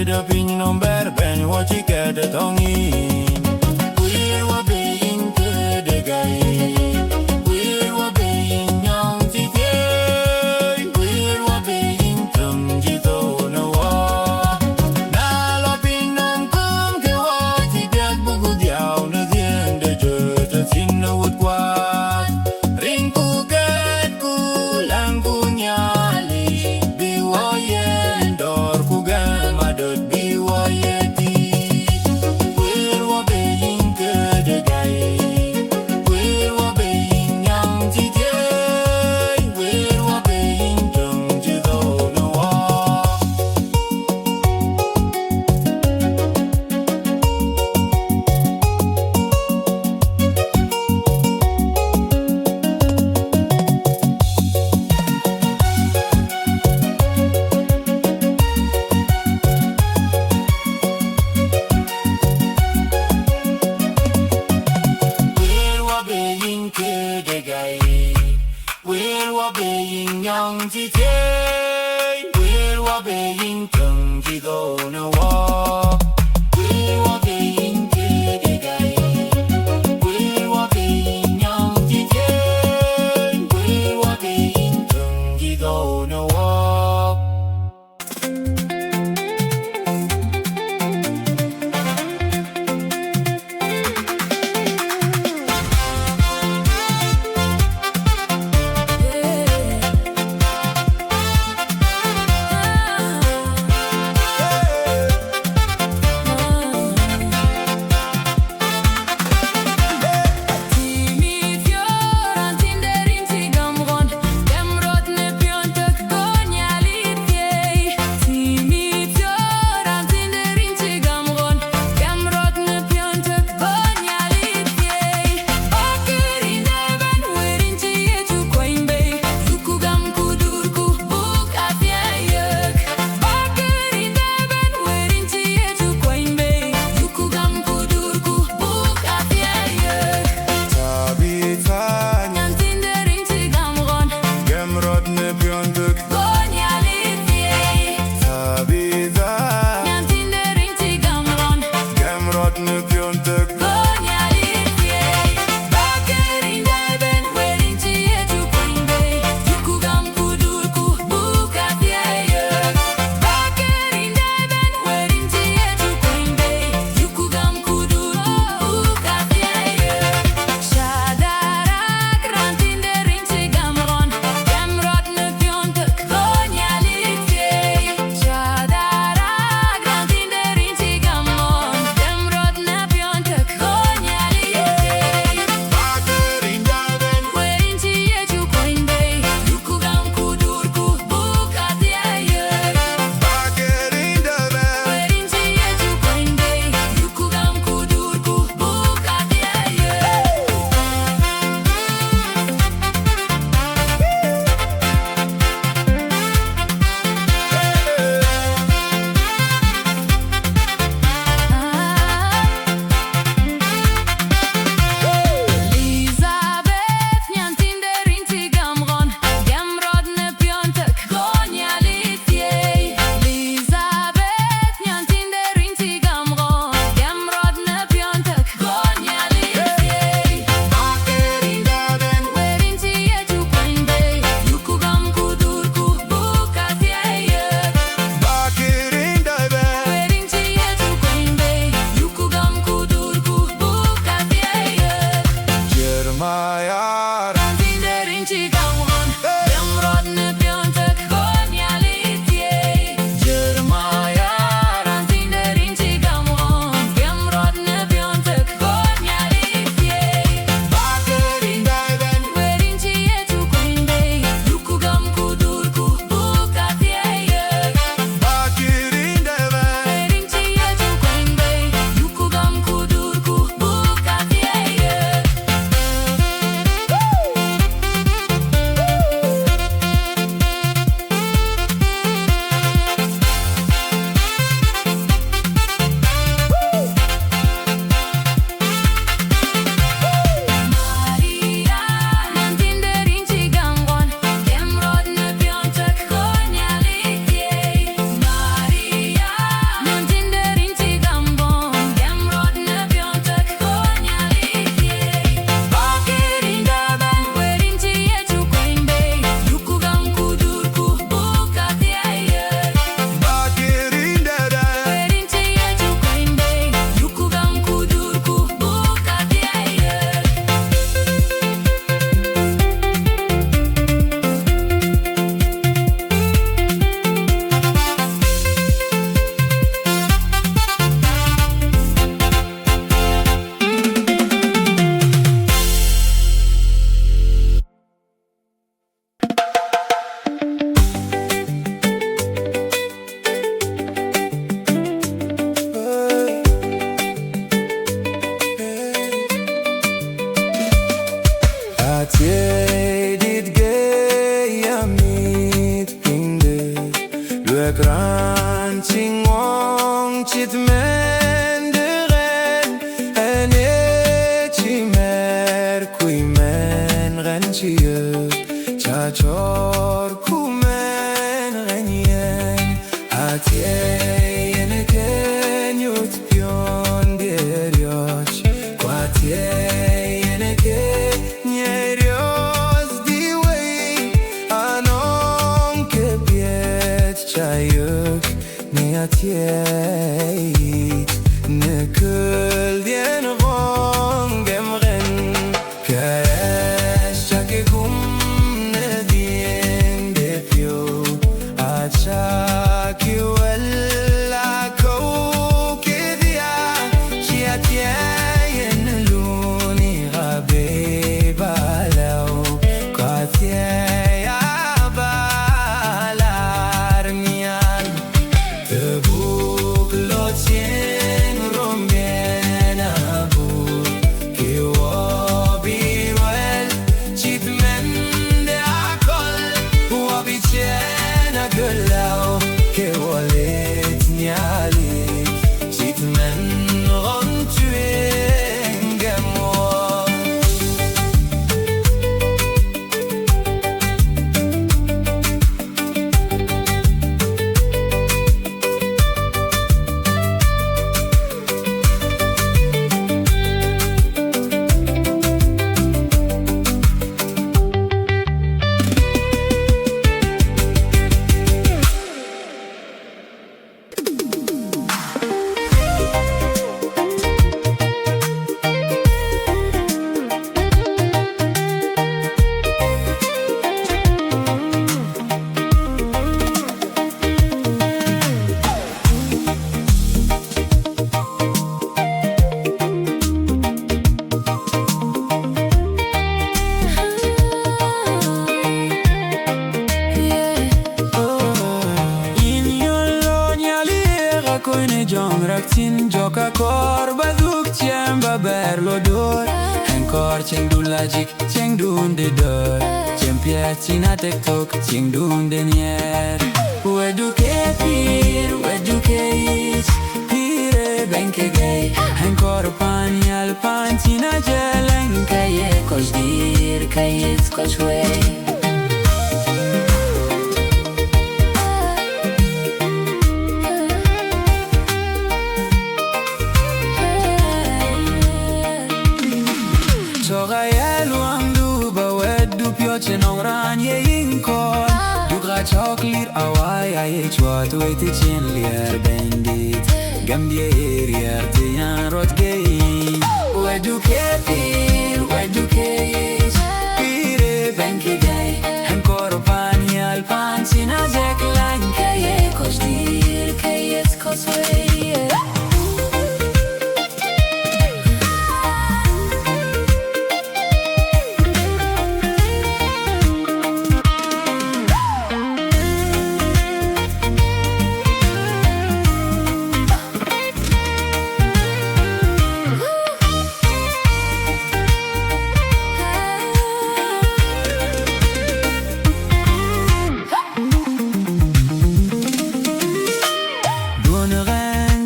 the pin on better pen what you get the tongue in. We were being good again. We were being young today. We were being tongue to no war. Now I've been on come to what you get book down at the end of the sin no wood quad. Ring ku get cool and kunyali. Be warrior door ku get madod be warrior. We're obeying young today. We're obeying tongue to go no war. We're obeying the guy. We're obeying young today. We're obeying tongue to go no war. Luekran tingong chit menderen ene chimer kui men ren chiye chachor kumen renyen atie ene kenyut pion dierioch kwatie ene kenyerios diwei anon kepiet chayuk ni atie ne kul dien rong gemren kaes chake kum ne dien de pio achaki wella ko kedia chi atie en luni rabe balau kwatie Tin joka kor baduk tiemba berlo dor Enkor ceng dun lajik ceng dun de dor Cem piatina tektok ceng dun de nier Weduke pir, weduke is Pire benke gay Enkor panial pantina jeleng Kaye kos dir, kaye skos wey Cenongran ye inkon Dugra choklir awai aye chwat wete chen lier bendit Gambie erier tiyan rot gei Weduke pir, weduke is Pire benke gay Enkoro panial pansina zek lang Kaye kos dir, kaye skos wey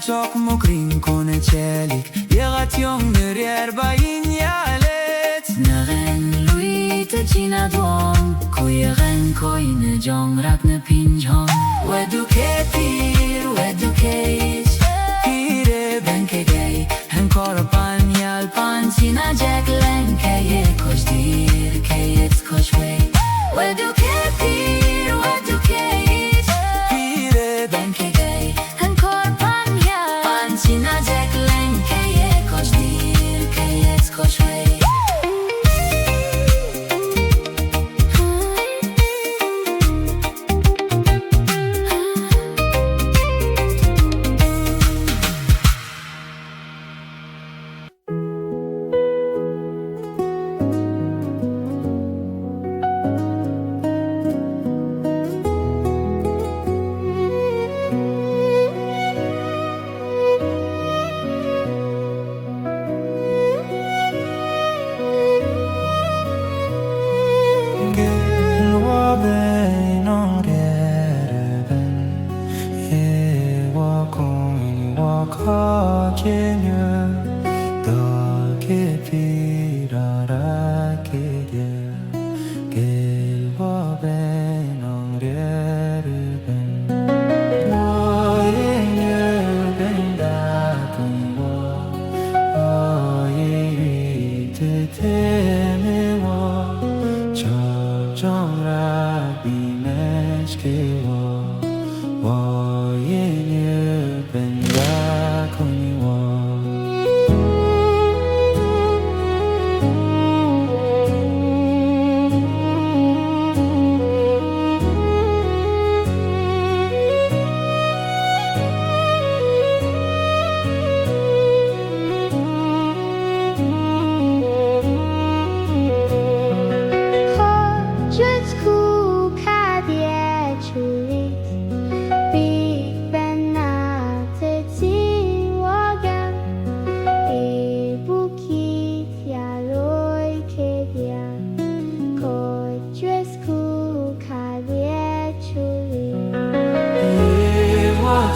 Chok mokrin kone chelik Yegat yong nerier bayin yalet Neren lui te china duom Koyeren koyne jong rak ne pinjong Weduke pir, weduke is Pire benke gay Enkoro panyal pansina jack len Kaye kos dir, kaye skos wey Weduke pir, weduke is Pire benke gay Sina jack len kaye kos dir kaye skos wey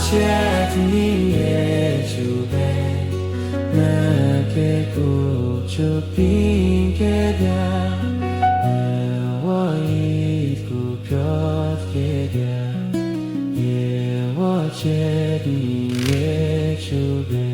chetni chube na ke ku chupin ke da wa I ku pyot ke da ye wa chetni chube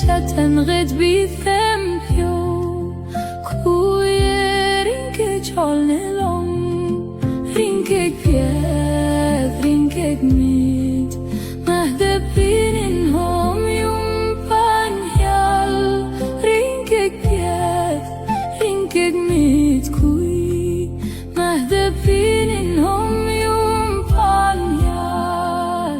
Chatten red bi fem pio cholnelong rinkek piet rinkek mit mahdapinin hom yung panyal rinkek piet rinkek mit kui mahdapinin hom yung panyal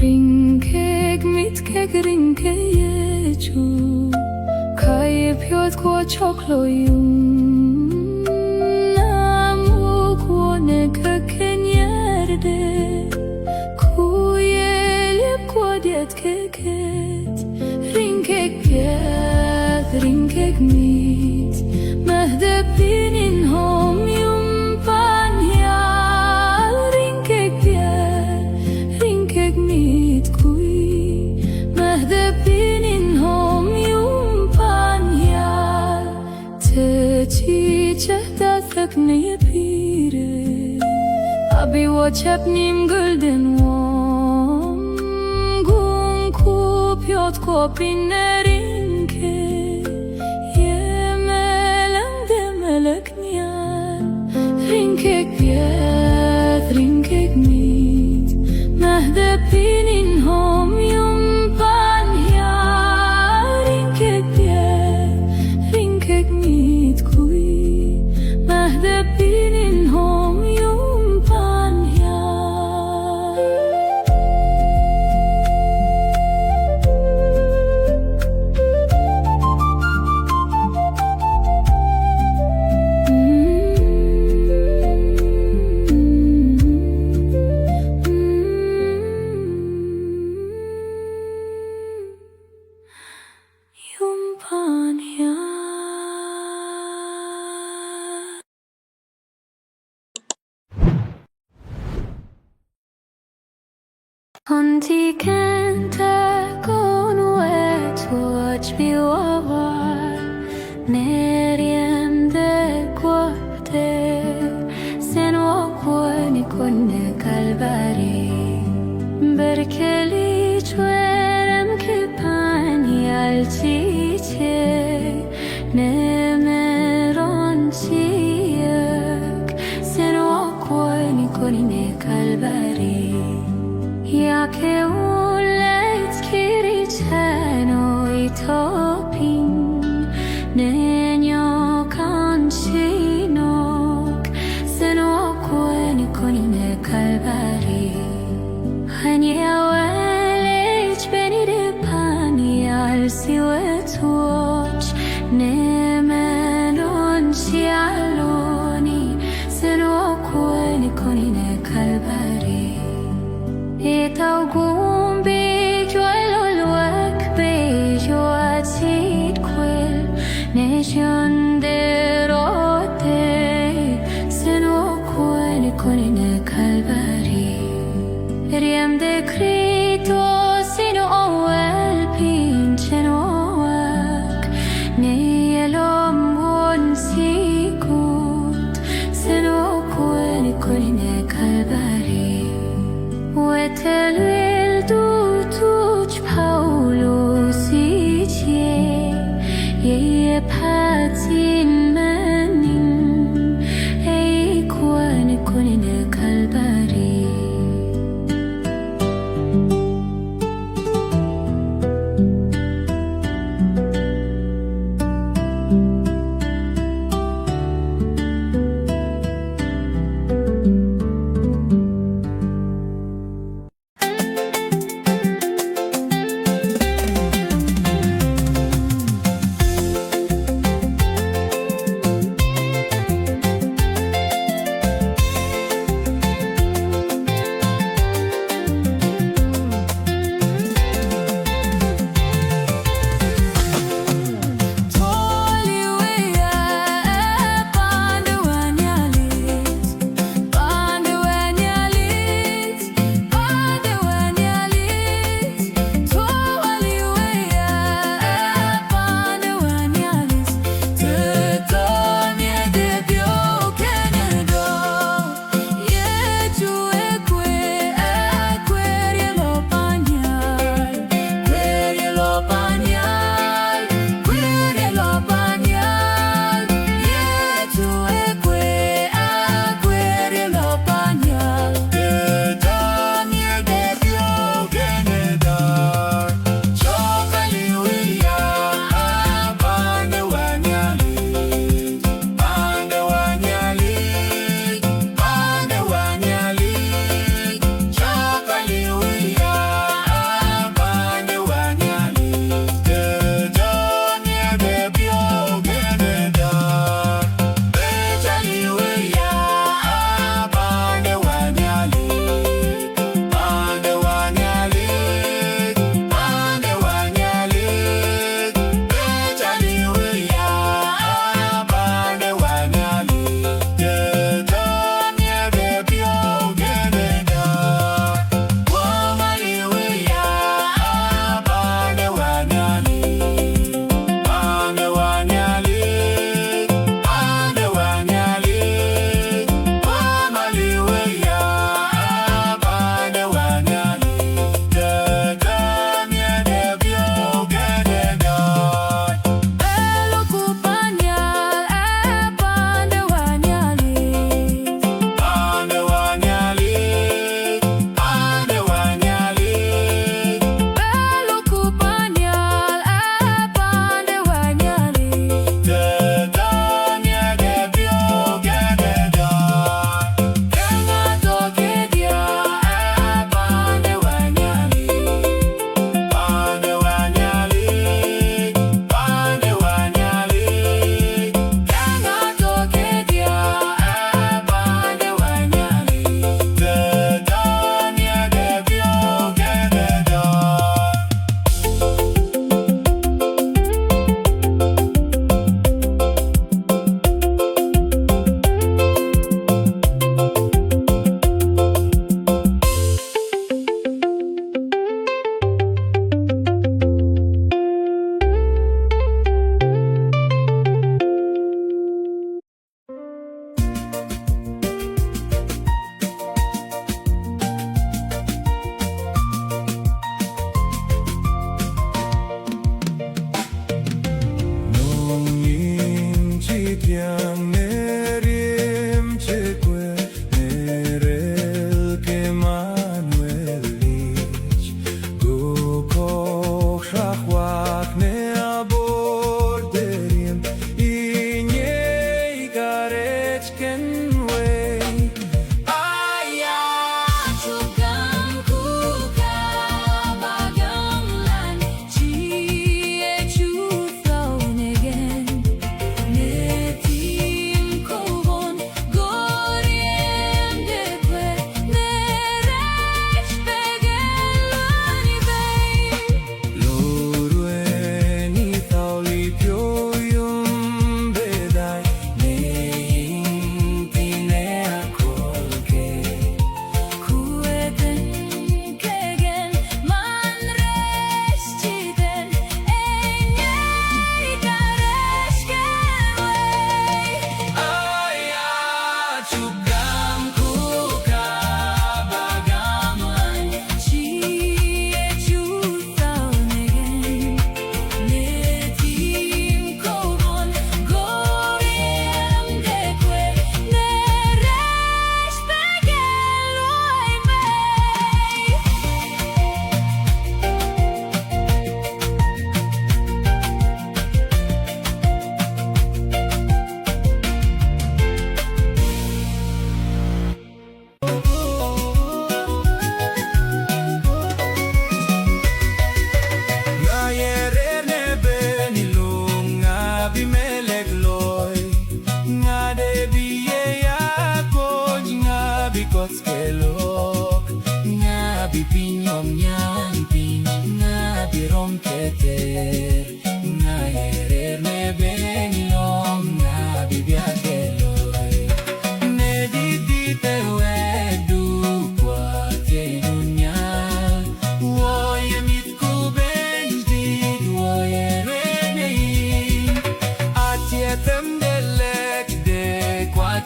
rinkek mitkek rinkeyechu kayıp yot ko çokloyum namuk wone köken yerde kuyelip kodet keket rinkek piet rinkek mit mahdapinin hom yum panyal rinkek piet rinkek mit kui mahdapinin hom yum panyal teçiçe dathakne pire abi wo chapnim gulden wom gun kup yot kopinerinke yemelang demelek nyan rinkek piet rinkek mit mahdapinin hom yum panyal rinkek piet rinkek mit kui mahdapinin hom yum panyal yum panyal Honti kenta konu et watch me wawar Neriem de kwate Sen wakwani konne kalbari Berkeli chwerem kipani alchiche Nemeron chiyek Sen wakwani konne kalbari Ya che ullet kiriceno itopin Nenyo kanchinok Seno kweni konine kalbari Hanya welich benide pani al siwetoch Nemenon chialoni Seno kweni konine kalbari Itaw gumbi joylol wak be joatid kwel Nation derote Seno kwene konine kalbari Riem de krito sino owel pinchen wak Neyelom won sikut Seno kwene konine kalbari Wetel wil du tuch Paulo sicie Ye pat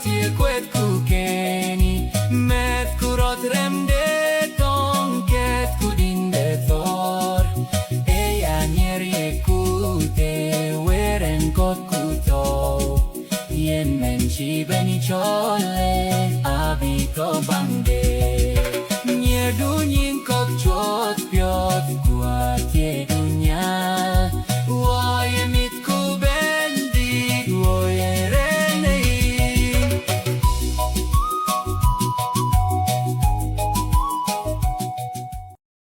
Tie